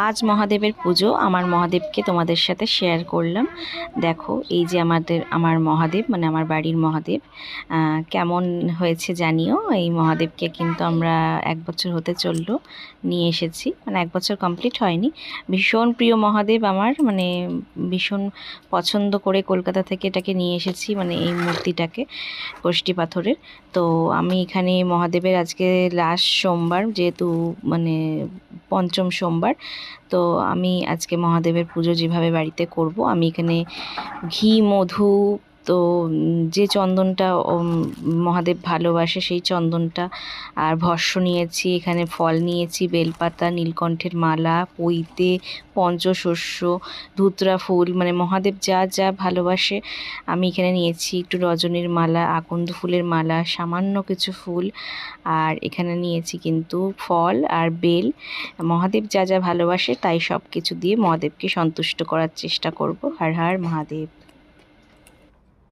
আজ মহাদেবের পুজো, আমার মহাদেবকে তোমাদের সাথে শেয়ার করলাম। দেখো এই যে আমার মহাদেব, মানে আমার বাড়ির মহাদেব কেমন হয়েছে জানিও। এই মহাদেবকে কিন্তু আমরা 1 বছর হতে চললো নিয়ে এসেছি, মানে 1 বছর কমপ্লিট হয়নি। ভীষণ প্রিয় মহাদেব আমার, মানে ভীষণ পছন্দ করে কলকাতা থেকে এটাকে নিয়ে এসেছি, মানে এই মূর্তিটাকে কষ্টি পাথরের। তো আমি এখানে মহাদেবের আজকে লাস্ট সোমবার, যেহেতু মানে পঞ্চম সোমবার, তো আমি আজকে মহাদেবের পুজো যেভাবে বাড়িতে করব, আমি এখানে ঘি, মধু, তো যে চন্দনটা মহাদেব ভালোবাসে সেই চন্দনটা, আর ভস্য নিয়েছি, এখানে ফল নিয়েছি, বেলপাতা, নীলকণ্ঠের মালা, পৈতে, পঞ্চশস্য, ধুতরা ফুল, মানে মহাদেব যা যা ভালোবাসে আমি এখানে নিয়েছি। একটু রজনীর মালা, আকন্দ ফুলের মালা, সামান্য কিছু ফুল, আর এখানে নিয়েছি কিন্তু ফল আর বেল। মহাদেব যা যা ভালোবাসে তাই সব কিছু দিয়ে মহাদেবকে সন্তুষ্ট করার চেষ্টা করব। হর হর মহাদেব।